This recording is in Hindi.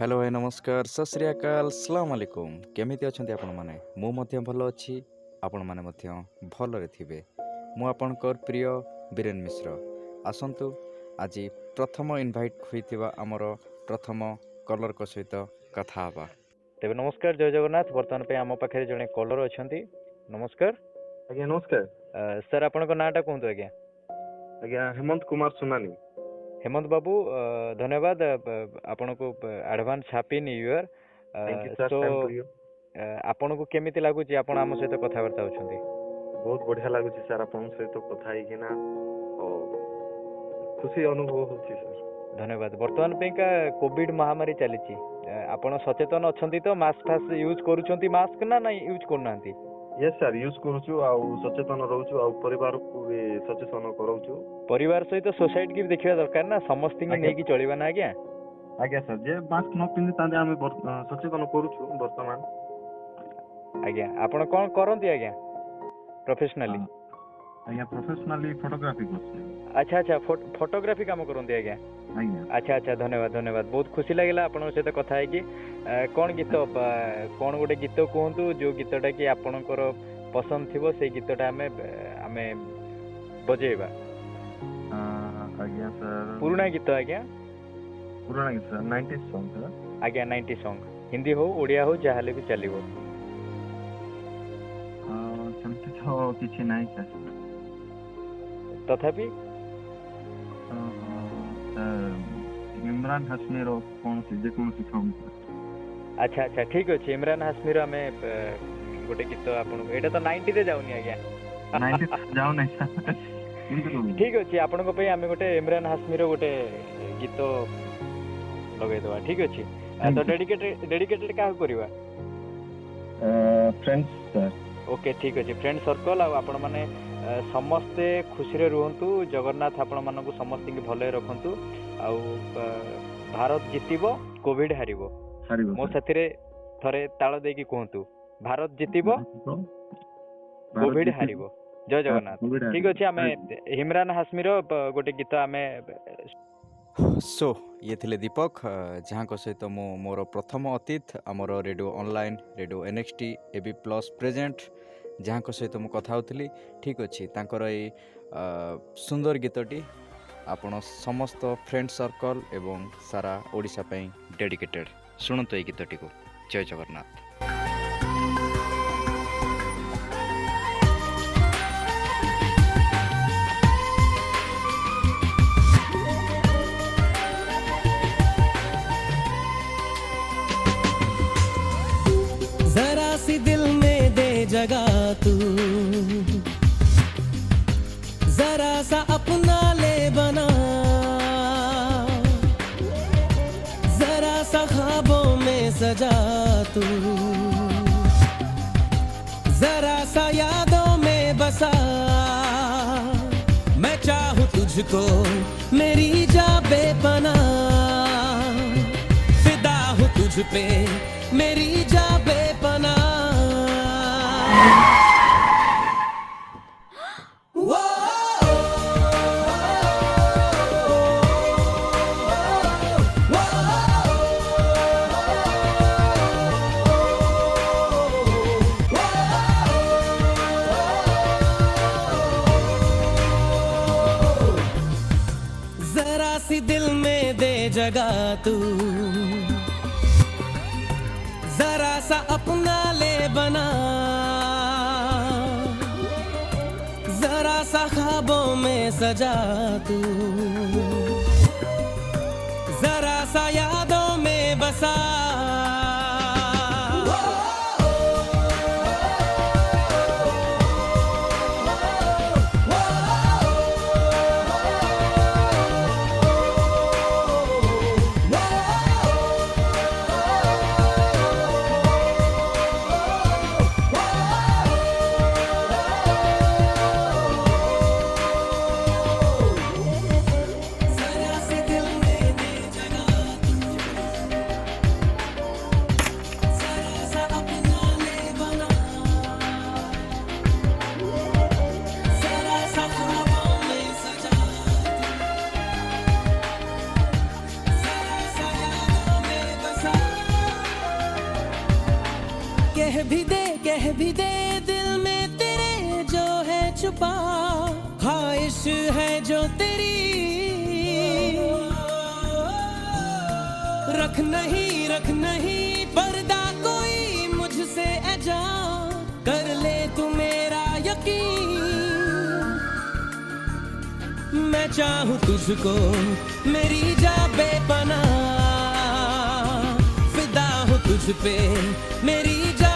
हेलो भाई नमस्कार सत श्री अकाल सलाम अलैकुम केमिति अछंती आपण माने मु मध्य भल अछि आपण माने मध्य भलरे थिबे मु आपणकर प्रिय बीरेन मिश्र आसंतु आज प्रथम इनभाइट होइतिबा हमर प्रथम कलर को सहित कथा हबा तेबे नमस्कार जय जगन्नाथ वर्तमान पे आम पाखे जने कलर अछंती नमस्कार आज्ञा नमस्कार सर आपणको नाटा कोंतु आज्ञा आज्ञा हेमंत कुमार सुनानी हेमंत बाबू धन्यवाद आपण को advance happy new year thank you sir so same to you आपण को केमिति लागुची आपण आम सहित कथा वार्ता होछंती बहुत बढ़िया लागुची सर आपन सहित कथा ही किना ओ खुशी अनुभव होची सर धन्यवाद वर्तमान पे का कोविड महामारी चलीची आपण सचेतन अछंती तो मास्क फास यूज करूछंती मास्क ना नहीं यूज करनांती यस सर यूज करूछु आ सचेतन रहउछु आ परिवार को भी सचेतन करउछु परिवार सहित सोसाइटी की भी देखिबा दरकार ना समस्त के नै की चलीबा ना आज्ञा आज्ञा सर जे मास्क न पिंदी तांदे हम सचेतन करूछु वर्तमान आज्ञा आपण कोन करंती आज्ञा प्रोफेशनली आज्ञा प्रोफेशनली फोटोग्राफी करछि अच्छा अच्छा फोटोग्राफी काम करंती आज्ञा आज्ञा अच्छा अच्छा धन्यवाद धन्यवाद बहुत खुशी लागला आपन सहित कथा है कि कौन गीत कौन गोटे गीत कहतु जो गीतटा कि आपणकर पसंद थिबो से गीतटा आमे बजेबा आज्ञा सर पुराना गीत आज्ञा पुराना गीत सर 90s सॉन्ग सर आज्ञा 90 सॉन्ग हिंदी हो ओडिया हो जहाले भी चलिबो सेमति तो किछि नाही सर तथापि इमरान हाशमी रो कौन सी जे कौन सी सॉन्ग अच्छा अच्छा ठीक अछि इमरान हाशमी रो हमें गोटे गीत आपन एटा तो 90 रे जाउनी आज्ञा 90 जाउ नै सर ठीक अछि आपन को पे हमें गोटे इमरान हाशमी रो गोटे गीत लगे दवा ठीक अछि तो डेडिकेटेड का करबा फ्रेंड्स सर ओके ठीक अछि फ्रेंड सर्कल आ आपण माने समस्ते खुशी रे रुहंतु जगन्नाथ आपण मानकु समस्त के भले रखंतु आ भारत जितिबो कोविड हारिबो मो साथी थरे ताल देकी कहतु भारत जितिबो कोविड हारिबो जय जगन्नाथ ठीक अछि हमें इमरान हाशमी रो गोटे गीत हमें सो ये थिले दीपक जहाँ को सहित मो मोर प्रथम अतिथि आमर radio online radio NXT AB plus present जहाँ को सहित मु कथा होतली ठीक अछि तांकर ए सुंदर गीतटी आपण समस्त फ्रेंड सर्कल एवं सारा ओडिशा पई डेडिकेटेड सुनतो ए गीतटी को जय जगन्नाथ जरा सी दिल में दे जगह तू जरा सा अपना ले बना जरा सा ख्वाबों में सजा तू जरा सा यादों में बसा मैं चाहूँ तुझको मेरी जा बेपनाह फिदा हूँ तुझ पे मेरी जा बेपनाह जरा सी दिल में दे जगह तू जरा सा अपना ले बना जरा सा ख्वाबों में सजा तू जरा सा यादों में बसा कह भी दे दिल में तेरे जो है छुपा, ख्वाहिश है जो तेरी रख नहीं पर्दा कोई मुझसे ऐजा, कर ले तू मेरा यकीन। मैं चाहूँ तुझको मेरी जा बेपनाह, फिदा हूँ तुझ पे मेरी जा